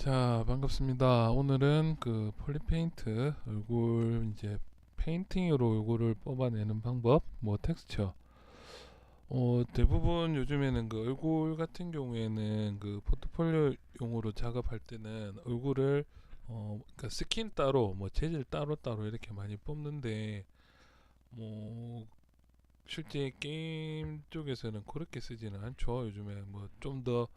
자, 반갑습니다. 오늘은 그 폴리페인트 얼굴 이제 페인팅으로 얼굴을 뽑아내는 방법, 뭐 텍스처. 대부분 요즘에는 그 얼굴 같은 경우에는 그 포트폴리오용으로 작업할 때는 얼굴을 그러니까 스킨 따로, 뭐 재질 따로 따로 이렇게 많이 뽑는데 뭐 실제 게임 쪽에서는 그렇게 쓰지는 않죠. 요즘에 뭐 좀 더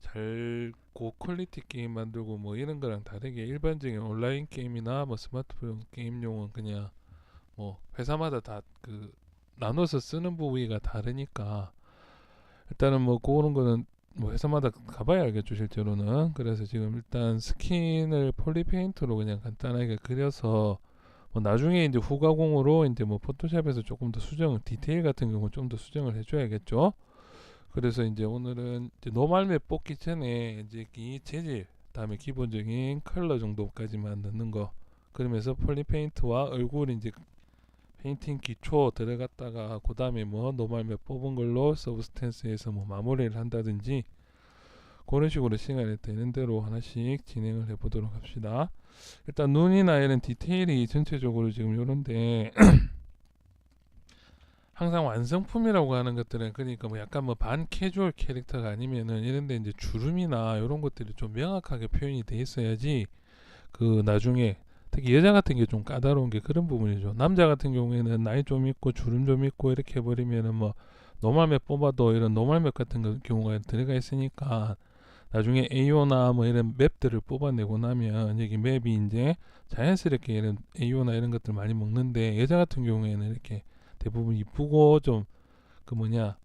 잘 고퀄리티 게임 만들고 뭐 이런 거랑 다르게 일반적인 온라인 게임이나 뭐 스마트폰 게임용은 그냥 뭐 회사마다 다 그 나눠서 쓰는 부위가 다르니까 일단은 뭐 그런 거는 뭐 회사마다 가봐야 알겠죠 실제로는. 그래서 지금 일단 스킨을 폴리페인트로 그냥 간단하게 그려서 뭐 나중에 이제 후가공으로 이제 뭐 포토샵에서 조금 더 수정 디테일 같은 경우 좀 더 수정을 해줘야겠죠. 그래서 이제 오늘은 이제 노말맵 뽑기 전에 이제 이 재질, 다음에 기본적인 컬러 정도까지만 넣는 거. 그러면서 폴리페인트와 얼굴 이제 페인팅 기초 들어갔다가 그 다음에 뭐 노말맵 뽑은 걸로 서브스탄스에서 뭐 마무리를 한다든지 그런 식으로 시간이 되는 대로 하나씩 진행을 해보도록 합시다. 일단 눈이나 이런 디테일이 전체적으로 지금 요런데 항상 완성품이라고 하는 것들은 그러니까 뭐 약간 뭐 반 캐주얼 캐릭터가 아니면은 이런데 이제 주름이나 이런 것들이 좀 명확하게 표현이 돼 있어야지 그 나중에 특히 여자 같은 게 좀 까다로운 게 그런 부분이죠. 남자 같은 경우에는 나이 좀 있고 주름 좀 있고 이렇게 해버리면은 뭐 노말맵 뽑아도 이런 노말맵 같은 경우가 들어가 있으니까 나중에 AO나 뭐 이런 맵들을 뽑아내고 나면 여기 맵이 이제 자연스럽게 이런 AO나 이런 것들 많이 먹는데 여자 같은 경우에는 이렇게 대부분 이쁘고 좀 그 뭐냐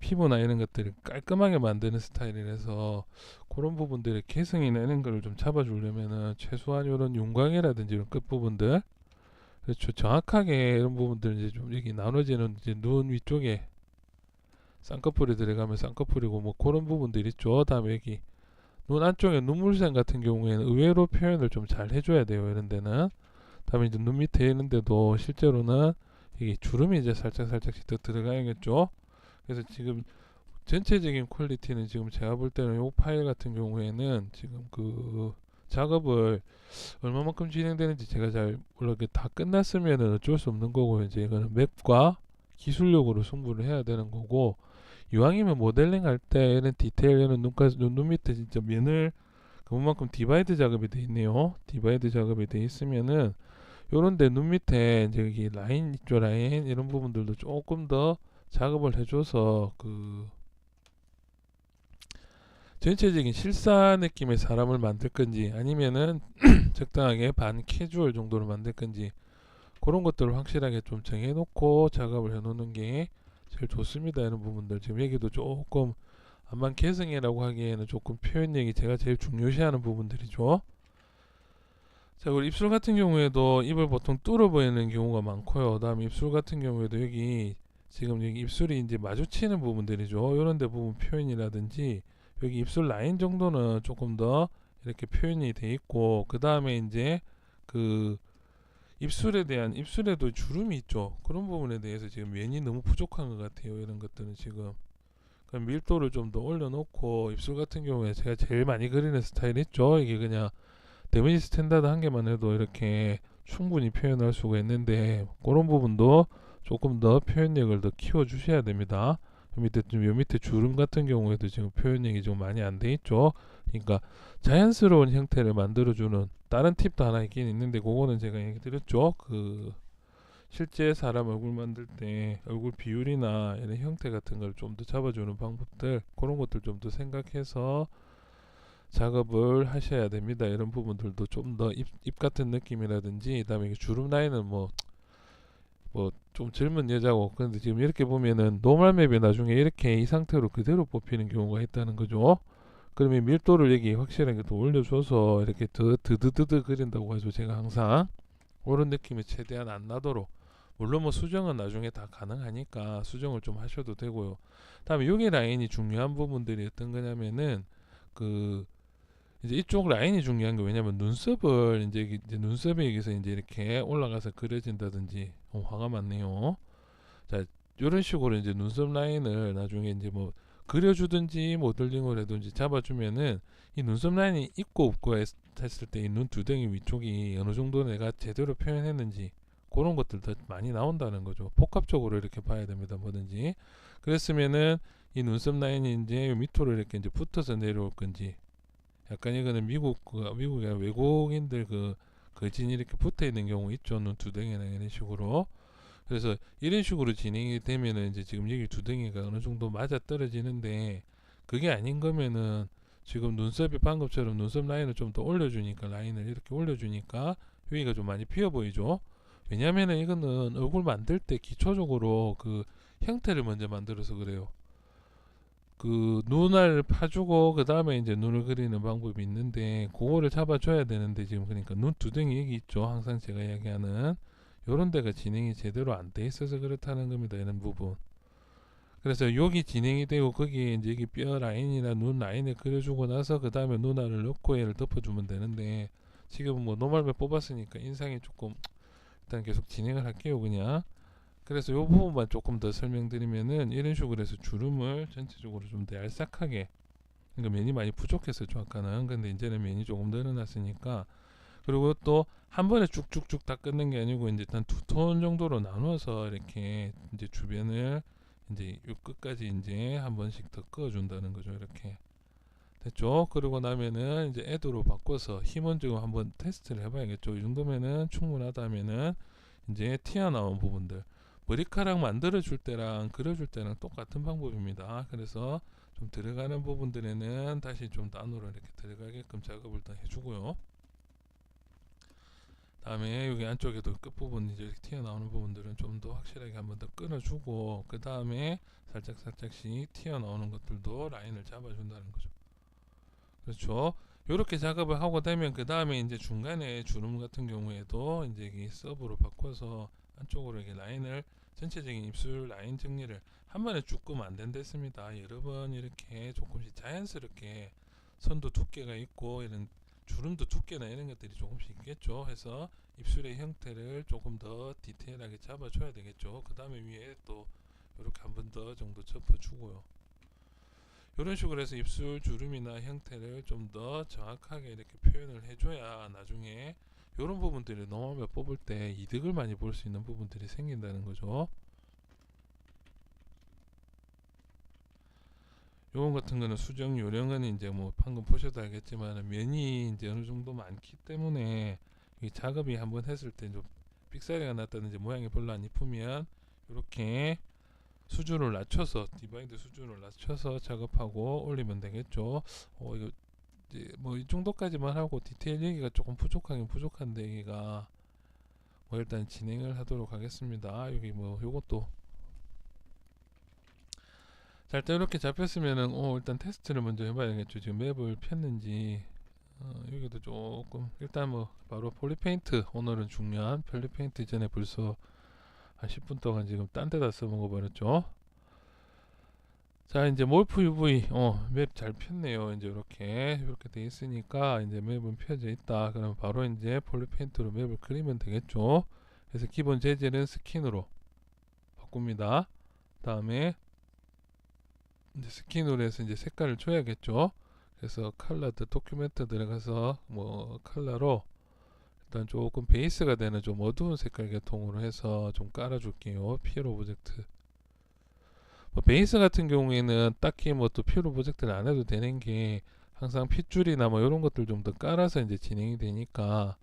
피부나 이런 것들을 깔끔하게 만드는 스타일이라서 그런 부분들의 개성이나 이런 거를 좀 잡아주려면은 최소한 이런 윤곽이라든지 이런 끝부분들 그렇죠 정확하게 이런 부분들 이제 좀 여기 나눠지는 이제 눈 위쪽에 쌍꺼풀이 들어가면 쌍꺼풀이고 뭐 그런 부분들 있죠. 다음에 여기 눈 안쪽에 눈물샘 같은 경우에는 의외로 표현을 좀 잘 해줘야 돼요. 이런 데는. 다음에 이제 눈 밑에 있는 데도 실제로는 이게 주름이 이제 살짝 살짝씩 더 들어가야겠죠. 그래서 지금 전체적인 퀄리티는 지금 제가 볼 때는 이 파일 같은 경우에는 지금 그 작업을 얼마만큼 진행되는지 제가 잘 몰라. 다 끝났으면은 어쩔 수 없는 거고 이제 이거는 맵과 기술력으로 승부를 해야 되는 거고 이왕이면 모델링 할 때 이런 디테일 이런 눈 밑에 진짜 면을 그만큼 디바이드 작업이 돼 있네요. 디바이드 작업이 돼 있으면은 요런데 눈 밑에 이제 여기 라인 있죠 라인 이런 부분들도 조금 더 작업을 해줘서 그 전체적인 실사 느낌의 사람을 만들 건지 아니면은 적당하게 반 캐주얼 정도로 만들 건지 그런 것들을 확실하게 좀 정해놓고 작업을 해놓는 게 제일 좋습니다. 이런 부분들 지금 얘기도 조금 암만 개성이라고 하기에는 조금 표현력이 제가 제일 중요시하는 부분들이죠. 자, 그리고 입술 같은 경우에도 입을 보통 뚫어 보이는 경우가 많고요. 다음 입술 같은 경우에도 여기 지금 여기 입술이 이제 마주치는 부분들이죠. 이런 데 부분 표현이라든지 여기 입술 라인 정도는 조금 더 이렇게 표현이 돼 있고 그 다음에 이제 그 입술에 대한 입술에도 주름이 있죠. 그런 부분에 대해서 지금 면이 너무 부족한 것 같아요. 이런 것들은 지금 그럼 밀도를 좀 더 올려놓고 입술 같은 경우에 제가 제일 많이 그리는 스타일 있죠. 이게 그냥 데미지 스탠다드 한 개만 해도 이렇게 충분히 표현할 수가 있는데 그런 부분도 조금 더 표현력을 더 키워 주셔야 됩니다. 요 밑에 주름 같은 경우에도 지금 표현력이 좀 많이 안 돼 있죠. 그러니까 자연스러운 형태를 만들어주는 다른 팁도 하나 있긴 있는데 그거는 제가 얘기 드렸죠. 그 실제 사람 얼굴 만들 때 얼굴 비율이나 이런 형태 같은 걸 좀 더 잡아주는 방법들 그런 것들 좀 더 생각해서 작업을 하셔야 됩니다. 이런 부분들도 좀 더 입 같은 느낌이라든지 그다음에 주름 라인은 뭐 좀 젊은 여자고 그런데 지금 이렇게 보면은 노멀 맵이 나중에 이렇게 이 상태로 그대로 뽑히는 경우가 있다는 거죠. 그러면 밀도를 여기 확실하게 더 올려줘서 이렇게 더 드드드드 그린다고 하죠. 제가 항상 그런 느낌이 최대한 안 나도록 물론 뭐 수정은 나중에 다 가능하니까 수정을 좀 하셔도 되고요. 다음에 여기 라인이 중요한 부분들이 어떤 거냐면은 그 이제 이쪽 라인이 중요한 게 왜냐면 눈썹을 이제 눈썹에 여기서 이제 이렇게 올라가서 그려진다든지 화가 많네요. 자 이런 식으로 이제 눈썹 라인을 나중에 이제 뭐 그려주든지 모델링을 해든지 잡아주면은 이 눈썹 라인이 있고 없고 했을 때 이 눈 두덩이 위쪽이 어느 정도 내가 제대로 표현했는지 그런 것들 더 많이 나온다는 거죠. 복합적으로 이렇게 봐야 됩니다. 뭐든지. 그랬으면은 이 눈썹 라인이 이제 밑으로 이렇게 이제 붙어서 내려올 건지, 약간 이거는 미국의 외국인들 그 거진이 이렇게 붙어 있는 경우 있죠. 눈 두덩이나 이런 식으로. 그래서 이런 식으로 진행이 되면은 이제 지금 여기 두덩이가 어느 정도 맞아 떨어지는데, 그게 아닌 거면은 지금 눈썹이 방금처럼 눈썹 라인을 좀 더 올려주니까, 라인을 이렇게 올려주니까 여기가 좀 많이 비어 보이죠. 왜냐면은 이거는 얼굴 만들 때 기초적으로 그 형태를 먼저 만들어서 그래요. 그 눈알 파주고 그 다음에 이제 눈을 그리는 방법이 있는데, 그거를 잡아줘야 되는데, 지금 그러니까 눈 두덩이 여기 있죠. 항상 제가 이야기하는 요런 데가 진행이 제대로 안 돼 있어서 그렇다는 겁니다. 이런 부분. 그래서 여기 진행이 되고 거기에 이제 여기 뼈 라인이나 눈 라인을 그려주고 나서 그 다음에 눈알을 넣고 얘를 덮어주면 되는데, 지금 뭐 노멀매 뽑았으니까 인상이 조금, 일단 계속 진행을 할게요 그냥. 그래서 요 부분만 조금 더 설명드리면은, 이런 식으로 해서 주름을 전체적으로 좀 더 얄싹하게, 그러니까 면이 많이 부족했었죠 아까는. 근데 이제는 면이 조금 늘어났으니까. 그리고 또 한 번에 쭉쭉쭉 다 끊는 게 아니고 이제 한 두 톤 정도로 나눠서 이렇게 이제 주변을 이제 요 끝까지 이제 한 번씩 더 그어준다는 거죠. 이렇게 됐죠. 그러고 나면은 이제 애도로 바꿔서 힘은 지금 한번 테스트를 해봐야겠죠. 이 정도면은 충분하다면은 이제 튀어나온 부분들, 머리카락 만들어 줄 때랑 그려줄 때랑 똑같은 방법입니다. 그래서 좀 들어가는 부분들에는 다시 좀 안으로 이렇게 들어가게끔 작업을 더 해주고요. 다음에 여기 안쪽에도 끝부분 이제 이렇게 튀어나오는 부분들은 좀 더 확실하게 한번 더 끊어주고, 그 다음에 살짝씩 튀어나오는 것들도 라인을 잡아준다는 거죠. 그렇죠. 이렇게 작업을 하고 되면 그 다음에 이제 중간에 주름 같은 경우에도 이제 이 서브로 바꿔서 안쪽으로 이렇게 라인을, 전체적인 입술 라인 정리를 한 번에 쭉 끄면 안 된댔습니다. 여러 번 이렇게 조금씩 자연스럽게, 선도 두께가 있고 이런 주름도 두께나 이런 것들이 조금씩 있겠죠. 해서 입술의 형태를 조금 더 디테일하게 잡아줘야 되겠죠. 그 다음에 위에 또 이렇게 한 번 더 정도 접어주고요. 이런 식으로 해서 입술 주름이나 형태를 좀 더 정확하게 이렇게 표현을 해줘야 나중에 이런 부분들이 노멀 뽑을 때 이득을 많이 볼 수 있는 부분들이 생긴다는 거죠. 요건 같은 거는 수정 요령은 이제 뭐 방금 보셔도 알겠지만 면이 이제 어느 정도 많기 때문에 이 작업이 한번 했을 때 좀 삑사리가 났다든지 모양이 별로 안 이쁘면 이렇게 수준을 낮춰서, 디바이드 수준을 낮춰서 작업하고 올리면 되겠죠. 이거 이제 뭐 이 정도까지만 하고 디테일 얘기가 조금 부족하긴 부족한데, 얘기가 뭐 일단 진행을 하도록 하겠습니다. 여기 뭐 요것도 자, 일단 이렇게 잡혔으면은 일단 테스트를 먼저 해봐야겠죠. 지금 맵을 폈는지. 여기도 조금, 일단 뭐 바로 폴리페인트, 오늘은 중요한 폴리페인트 전에 벌써 한 10분 동안 지금 딴 데다 써먹어 버렸죠. 자, 이제 몰프 UV 맵 잘 폈네요. 이제 이렇게 돼 있으니까 이제 맵은 펴져 있다. 그럼 바로 이제 폴리페인트로 맵을 그리면 되겠죠. 그래서 기본 재질은 스킨으로 바꿉니다. 다음에 이제 스킨으로 해서 이제 색깔을 줘야겠죠. 그래서 컬러드 도큐멘트 들어가서 뭐 컬러로 일단 조금 베이스가 되는 좀 어두운 색깔 계통으로 해서 좀 깔아줄게요. 피엘 오브젝트. 뭐 베이스 같은 경우에는 딱히 뭐 또 피엘 오브젝트를 안 해도 되는 게, 항상 핏줄이나 뭐 이런 것들 좀 더 깔아서 이제 진행이 되니까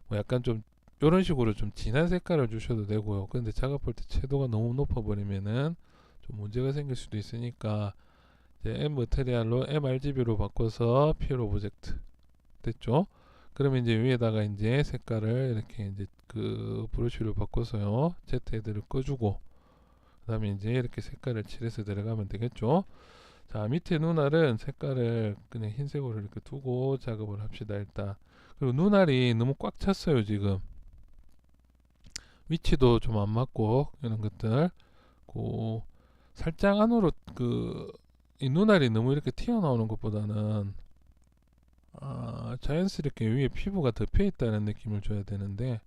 뭐 약간 좀 이런 식으로 좀 진한 색깔을 주셔도 되고요. 근데 작업할 때 채도가 너무 높아 버리면은 좀 문제가 생길 수도 있으니까 이제 M 머테리얼로 MRGB로 바꿔서 피엘 오브젝트 됐죠? 그러면 이제 위에다가 이제 색깔을 이렇게 이제 그 브러쉬로 바꿔서요, Z 헤드를 꺼주고, 그 다음에 이제 이렇게 색깔을 칠해서 들어가면 되겠죠. 자, 밑에 눈알은 색깔을 그냥 흰색으로 이렇게 두고 작업을 합시다 일단. 그리고 눈알이 너무 꽉 찼어요 지금. 위치도 좀 안 맞고 이런 것들. 그 살짝 안으로 이 눈알이 너무 이렇게 튀어나오는 것보다는 자연스럽게 위에 피부가 덮여 있다는 느낌을 줘야 되는데,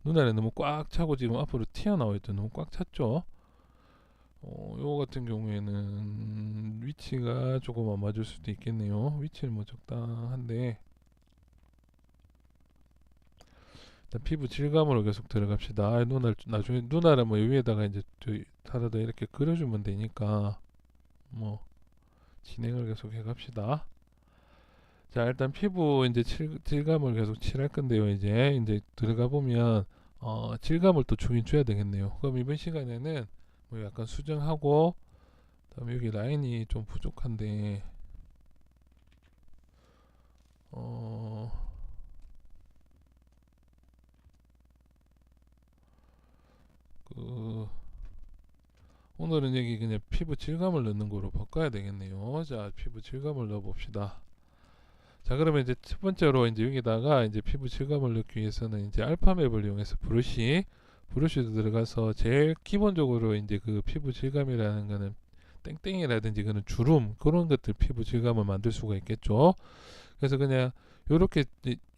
눈알이 너무 꽉 차고 지금 앞으로 튀어나와 있죠. 너무 꽉 찼죠. 요거 같은 경우에는 위치가 조금 안 맞을 수도 있겠네요. 위치는 뭐 적당한데 일단 피부 질감으로 계속 들어갑시다. 눈알 나중에 눈알은 뭐 위에다가 이제 하나 더 이렇게 그려주면 되니까 뭐 진행을 계속 해갑시다. 자, 일단 피부 이제 질감을 계속 칠할 건데요. 이제 들어가 보면 질감을 또 주긴 줘야 되겠네요. 그럼 이번 시간에는 뭐 약간 수정하고 그다음에 여기 라인이 좀 부족한데 어, 그 오늘은 여기 그냥 피부 질감을 넣는 거로 바꿔야 되겠네요. 자, 피부 질감을 넣어 봅시다. 자, 그러면 이제 첫 번째로 이제 여기다가 이제 피부 질감을 넣기 위해서는 이제 알파맵을 이용해서 브러쉬도 들어가서 제일 기본적으로 이제 그 피부 질감이라는 거는 땡땡이라든지 그런 주름 그런 것들 피부 질감을 만들 수가 있겠죠. 그래서 그냥 요렇게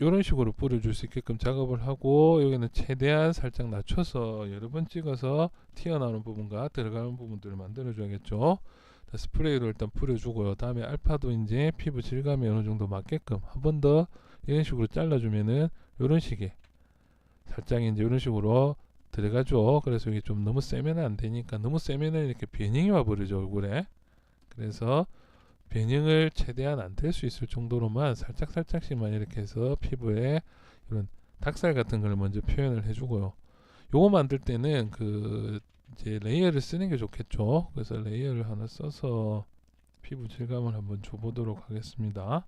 요런 식으로 뿌려줄 수 있게끔 작업을 하고 여기는 최대한 살짝 낮춰서 여러 번 찍어서 튀어나오는 부분과 들어가는 부분들을 만들어 줘야겠죠. 스프레이로 일단 뿌려주고요. 다음에 알파도 이제 피부 질감에 어느 정도 맞게끔 한 번 더 이런 식으로 잘라주면은 이런 식의 살짝 이제 이런 식으로 들어가죠. 그래서 이게 좀 너무 세면 안 되니까 너무 세면은 이렇게 변형이 와버리죠 얼굴에. 그래서 변형을 최대한 안 될 수 있을 정도로만 살짝 살짝씩만 이렇게 해서 피부에 이런 닭살 같은 걸 먼저 표현을 해주고요. 요거 만들 때는 그 이제 레이어를 쓰는 게 좋겠죠. 그래서 레이어를 하나 써서 피부 질감을 한번 줘보도록 하겠습니다.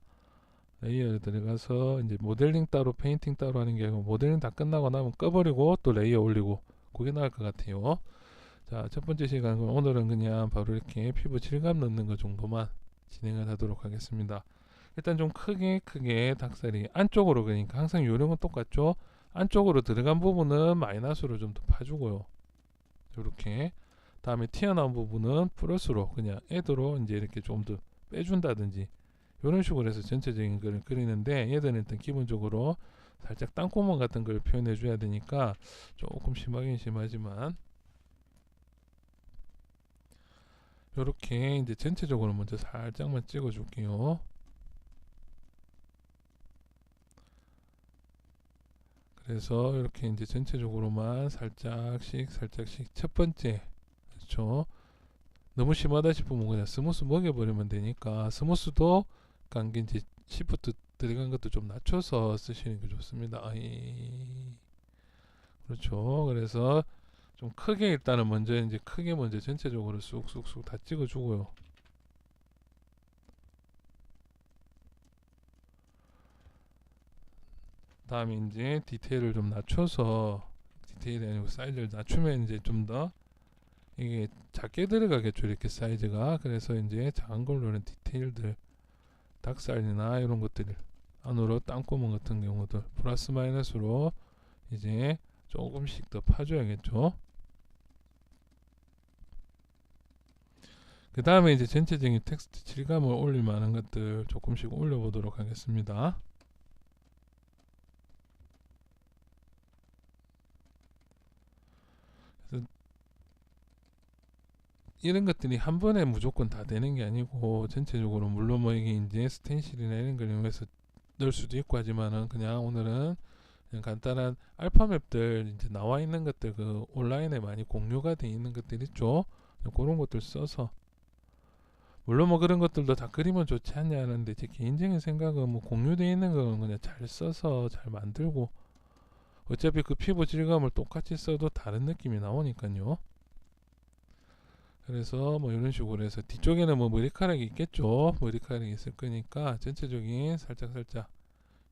레이어에 들어가서 이제 모델링 따로 페인팅 따로 하는 게 아니고 모델링 다 끝나고 나면 꺼버리고 또 레이어 올리고 그게 나을 것 같아요. 자, 첫 번째 시간 오늘은 그냥 바로 이렇게 피부 질감 넣는 것 정도만 진행을 하도록 하겠습니다. 일단 좀 크게 닭살이 안쪽으로, 그러니까 항상 요령은 똑같죠. 안쪽으로 들어간 부분은 마이너스로 좀 더 파주고요. 이렇게 다음에 튀어나온 부분은 플러스로 그냥 애드로 이제 이렇게 좀 더 빼준다든지 이런 식으로 해서 전체적인 걸 그리는데, 얘들은 일단 기본적으로 살짝 땅구멍 같은 걸 표현해 줘야 되니까 조금 심하긴 심하지만 이렇게 이제 전체적으로 먼저 살짝만 찍어 줄게요. 그래서 이렇게 이제 전체적으로만 살짝씩 첫 번째, 그렇죠. 너무 심하다 싶으면 그냥 스무스 먹여버리면 되니까 스무스도 간게 이제 시프트 들어간 것도 좀 낮춰서 쓰시는 게 좋습니다. 그렇죠. 그래서 좀 크게 일단은 먼저 이제 크게 먼저 전체적으로 쑥쑥쑥 다 찍어주고요. 다음에 이제 디테일을 좀 낮춰서, 디테일이 아니고 사이즈를 낮추면 이제 좀 더 이게 작게 들어가겠죠, 이렇게 사이즈가. 그래서 이제 작은 걸로는 디테일들 닭살이나 이런 것들 안으로 땅구멍 같은 경우들 플러스 마이너스로 이제 조금씩 더 파줘야겠죠. 그 다음에 이제 전체적인 텍스트 질감을 올릴 만한 것들 조금씩 올려보도록 하겠습니다. 그래서 이런 것들이 한 번에 무조건 다 되는 게 아니고 전체적으로 물론 뭐 이게 이제 스텐실이나 이런 걸 이용해서 넣을 수도 있고 하지만은 그냥 오늘은 그냥 간단한 알파맵들 이제 나와 있는 것들 그 온라인에 많이 공유가 돼 있는 것들 있죠. 그런 것들 써서 물론 뭐 그런 것들도 다 그리면 좋지 않냐 하는데 제 개인적인 생각은 뭐 공유되어 있는 거는 그냥 잘 써서 잘 만들고 어차피 그 피부 질감을 똑같이 써도 다른 느낌이 나오니까요. 그래서 뭐 이런 식으로 해서 뒤쪽에는 뭐 머리카락이 있겠죠. 머리카락이 있을 거니까 전체적인 살짝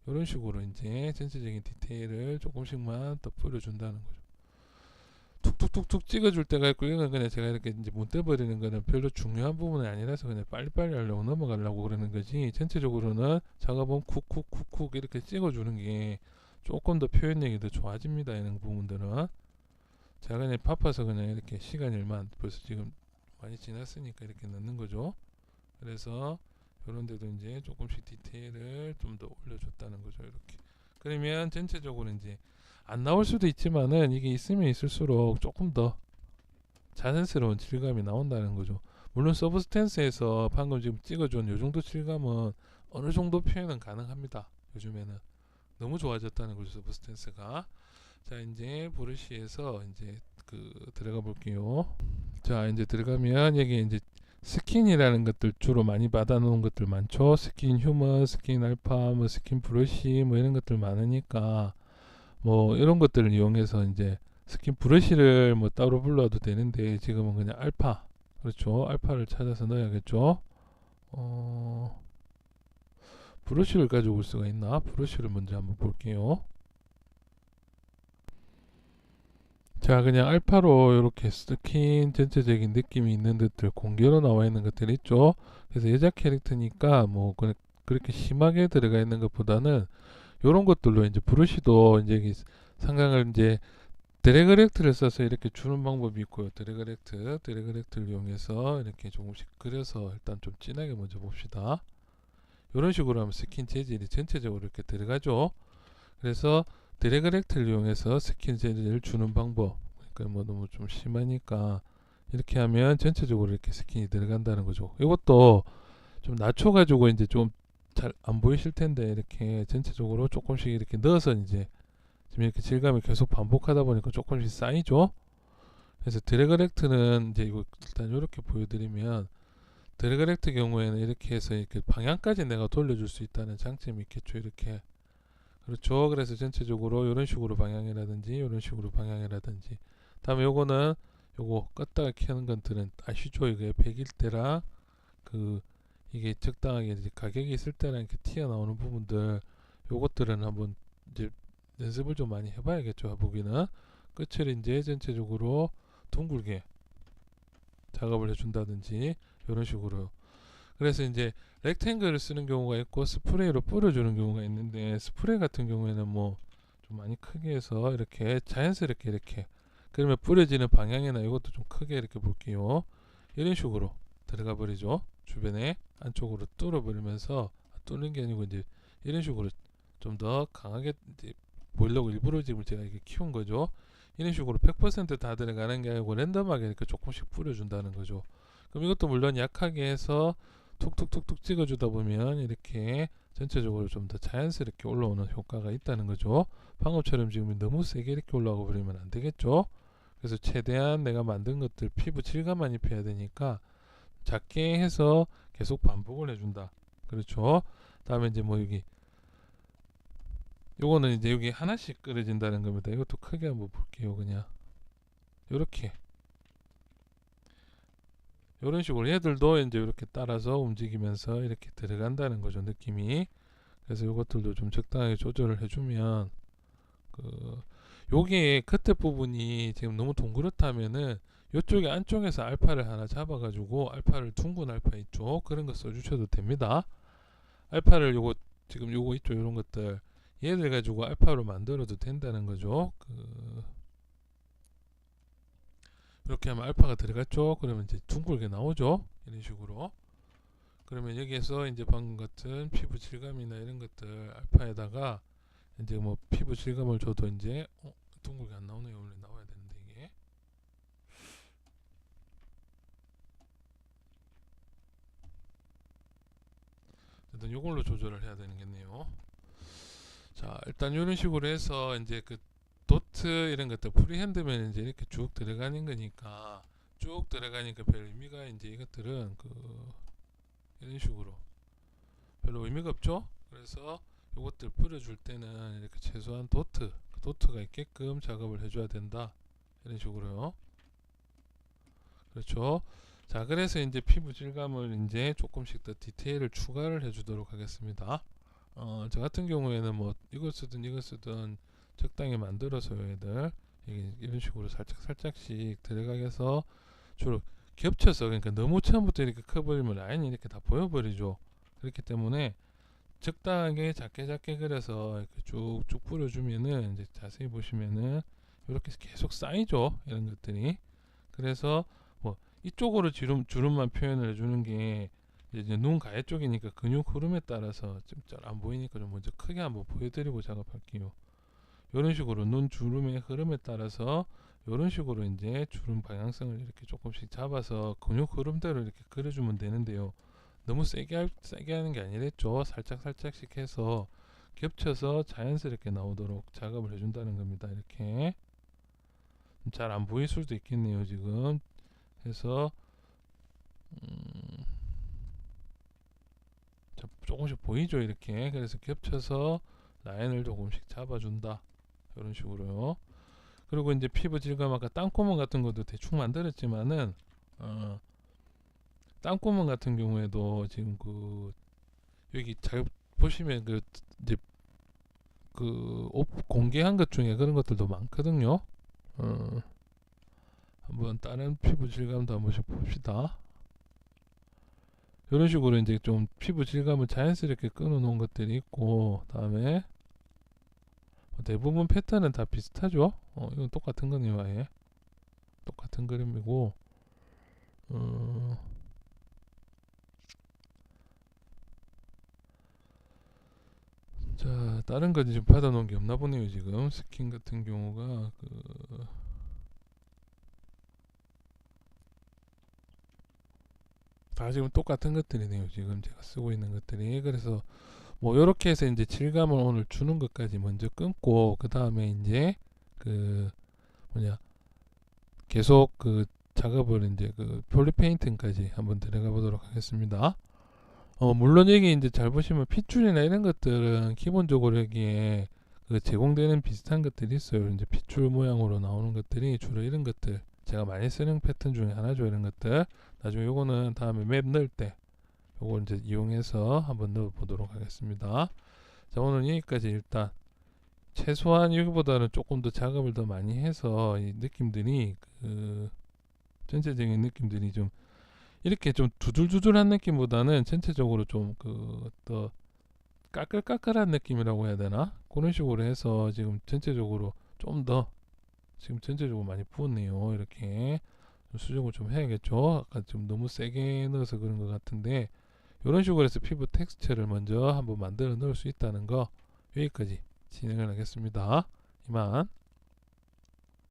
이런 식으로 이제 전체적인 디테일을 조금씩만 더 뿌려준다는 거죠. 툭툭툭툭 찍어줄 때가 있고 이건 그냥 제가 이렇게 이제 못 떼버리는 거는 별로 중요한 부분이 아니라서 그냥 빨리빨리 하려고 넘어가려고 그러는 거지, 전체적으로는 작업은 쿡쿡쿡쿡 이렇게 찍어주는 게 조금 더 표현력이 더 좋아집니다. 이런 부분들은 제가 그냥 바빠서 그냥 이렇게 시간이 얼마 벌써 지금 많이 지났으니까 이렇게 넣는 거죠. 그래서 이런 데도 이제 조금씩 디테일을 좀 더 올려줬다는 거죠. 이렇게 그러면 전체적으로 이제 안 나올 수도 있지만은 이게 있으면 있을수록 조금 더 자연스러운 질감이 나온다는 거죠. 물론 서브스탠스에서 방금 지금 찍어준 요 정도 질감은 어느 정도 표현은 가능합니다. 요즘에는 너무 좋아졌다는 거죠, 서브스탠스가. 자, 이제 브러쉬에서 이제 들어가 볼게요. 자, 이제 들어가면 여기 이제 스킨이라는 것들 주로 많이 받아놓은 것들 많죠. 스킨 휴먼, 스킨 알파, 뭐 스킨 브러쉬, 뭐 이런 것들 많으니까 뭐 이런 것들을 이용해서 이제 스킨 브러쉬를 뭐 따로 불러도 되는데 지금은 그냥 알파, 그렇죠. 알파를 찾아서 넣어야겠죠. 브러쉬를 가지고 올 수가 있나? 브러쉬를 먼저 한번 볼게요. 자, 그냥 알파로 이렇게 스킨 전체적인 느낌이 있는 것들, 공개로 나와 있는 것들 있죠. 그래서 여자 캐릭터니까 뭐 그렇게 심하게 들어가 있는 것보다는 이런 것들로 이제 브러쉬도 이제 상강을 이제 드래그렉트를 써서 이렇게 주는 방법이 있고요. 드래그렉트를 이용해서 이렇게 조금씩 그려서 일단 좀 진하게 먼저 봅시다. 이런 식으로 하면 스킨 재질이 전체적으로 이렇게 들어가죠. 그래서 드래그렉트를 이용해서 스킨 재질을 주는 방법. 그러니까 뭐 너무 좀 심하니까 이렇게 하면 전체적으로 이렇게 스킨이 들어간다는 거죠. 이것도 좀 낮춰가지고 이제 좀 잘 안 보이실 텐데 이렇게 전체적으로 조금씩 이렇게 넣어서 이제 지금 이렇게 질감이 계속 반복하다 보니까 조금씩 쌓이죠. 그래서 드래그렉트는 이제 이거 일단 이렇게 보여드리면 드래그렉트 경우에는 이렇게 해서 이렇게 방향까지 내가 돌려줄 수 있다는 장점이 있겠죠. 이렇게 그렇죠. 그래서 전체적으로 이런 식으로 방향이라든지 이런 식으로 방향이라든지 다음에 요거는 요거 껐다가 켜는 것들은 아시죠? 이게 100일 때랑 이게 적당하게 이제 가격이 있을 때랑 이렇게 튀어나오는 부분들 요것들은 한번 이제 연습을 좀 많이 해봐야겠죠. 해보기는 끝을 이제 전체적으로 둥글게 작업을 해준다든지 이런 식으로. 그래서 이제 렉탱글을 쓰는 경우가 있고 스프레이로 뿌려주는 경우가 있는데 스프레이 같은 경우에는 뭐 좀 많이 크게 해서 이렇게 자연스럽게 이렇게 그러면 뿌려지는 방향이나 이것도 좀 크게 이렇게 볼게요. 이런 식으로 들어가 버리죠. 주변에 안쪽으로 뚫어 버리면서 뚫는 게 아니고 이제 이런 식으로 좀 더 강하게 이제 보이려고 일부러 지금 제가 이렇게 키운 거죠. 이런 식으로 100%다 들어가는 게 아니고 랜덤하게 이렇게 조금씩 뿌려준다는 거죠. 그럼 이것도 물론 약하게 해서 툭툭툭툭 찍어주다 보면 이렇게 전체적으로 좀 더 자연스럽게 올라오는 효과가 있다는 거죠. 방금처럼 지금 너무 세게 이렇게 올라가 버리면 안 되겠죠. 그래서 최대한 내가 만든 것들 피부 질감만 입혀야 되니까 작게 해서 계속 반복을 해준다. 그렇죠. 다음에 이제 뭐 여기 요거는 이제 여기 하나씩 끓여진다는 겁니다. 이것도 크게 한번 볼게요. 그냥 요렇게 이런 식으로 얘들도 이제 이렇게 따라서 움직이면서 이렇게 들어간다는 거죠. 느낌이. 그래서 이것들도 좀 적당하게 조절을 해주면 요게 끝에 부분이 지금 너무 동그랗다면은 요쪽에 안쪽에서 알파를 하나 잡아가지고 알파를 둥근 알파 있죠. 그런 거 써주셔도 됩니다. 알파를 요거 지금 요거 있죠. 이런 것들 얘들 가지고 알파로 만들어도 된다는 거죠. 이렇게 하면 알파가 들어갔죠. 그러면 이제 둥글게 나오죠. 이런 식으로. 그러면 여기에서 이제 방금 같은 피부 질감이나 이런 것들 알파에다가 이제 뭐 피부 질감을 줘도 이제 둥글게 안 나오네요. 원래 나와야 되는데 이게. 일단 이걸로 조절을 해야 되겠네요. 자, 일단 이런 식으로 해서 이제 도트 이런 것들 프리핸드면 이제 이렇게 쭉 들어가는 거니까 쭉 들어가니까 별 의미가 이제 이것들은 이런 식으로 별로 의미가 없죠. 그래서 이것들 뿌려줄 때는 이렇게 최소한 도트가 있게끔 작업을 해줘야 된다. 이런 식으로요. 그렇죠. 자, 그래서 이제 피부 질감을 이제 조금씩 더 디테일을 추가를 해주도록 하겠습니다. 저 같은 경우에는 뭐 이걸 쓰든 적당히 만들어서 얘들 이런 식으로 살짝씩 들어가게 해서 주로 겹쳐서 그러니까 너무 처음부터 이렇게 커버리면 라인이 이렇게 다 보여버리죠. 그렇기 때문에 적당하게 작게 그려서 이렇게 쭉쭉 뿌려주면은 이제 자세히 보시면은 이렇게 계속 쌓이죠. 이런 것들이. 그래서 뭐 이쪽으로 주름만 표현을 해주는 게 이제 눈 가해 쪽이니까 근육 흐름에 따라서 좀 잘 안 보이니까 좀 먼저 크게 한번 보여드리고 작업할게요. 이런 식으로 눈 주름의 흐름에 따라서 이런 식으로 이제 주름 방향성을 이렇게 조금씩 잡아서 근육 흐름대로 이렇게 그려주면 되는데요. 너무 세게 하는 게 아니랬죠. 살짝 살짝씩 해서 겹쳐서 자연스럽게 나오도록 작업을 해준다는 겁니다. 이렇게 잘 안 보일 수도 있겠네요. 지금 해서 조금씩 보이죠. 이렇게 그래서 겹쳐서 라인을 조금씩 잡아준다. 이런 식으로요. 그리고 이제 피부 질감 아까 땅구멍 같은 것도 대충 만들었지만은 땅구멍 같은 경우에도 지금 그 여기 잘 보시면 그 이제 그 공개한 것 중에 그런 것들도 많거든요. 한번 다른 피부 질감도 한 번씩 봅시다. 이런 식으로 이제 좀 피부 질감을 자연스럽게 끊어 놓은 것들이 있고, 다음에 대부분 패턴은 다 비슷하죠. 이건 똑같은 거네요. 아예 똑같은 그림이고, 자, 다른 거 지금 받아놓은 게 없나 보네요. 지금 스킨 같은 경우가 다 지금 똑같은 것들이네요. 지금 제가 쓰고 있는 것들이. 그래서 뭐 요렇게 해서 이제 질감을 오늘 주는 것까지 먼저 끊고, 그 다음에 이제 그 뭐냐 계속 그 작업을 이제 그 폴리 페인팅까지 한번 들어가 보도록 하겠습니다. 물론 여기 이제 잘 보시면 핏줄이나 이런 것들은 기본적으로 여기에 그 제공되는 비슷한 것들이 있어요. 이제 핏줄 모양으로 나오는 것들이 주로 이런 것들 제가 많이 쓰는 패턴 중에 하나죠. 이런 것들 나중에 요거는 다음에 맵 넣을 때 요거 이제 이용해서 한번 넣어 보도록 하겠습니다. 자, 오늘 여기까지. 일단 최소한 여기보다는 조금 더 작업을 더 많이 해서 이 느낌들이 그 전체적인 느낌들이 좀 이렇게 좀 두들두들한 느낌보다는 전체적으로 좀 그 더 까끌까끌한 느낌이라고 해야 되나? 그런 식으로 해서 지금 전체적으로 좀 더 지금 전체적으로 많이 부었네요. 이렇게 좀 수정을 좀 해야겠죠. 아까 좀 너무 세게 넣어서 그런 것 같은데, 이런 식으로 해서 피부 텍스처를 먼저 한번 만들어 넣을 수 있다는 거, 여기까지 진행을 하겠습니다. 이만.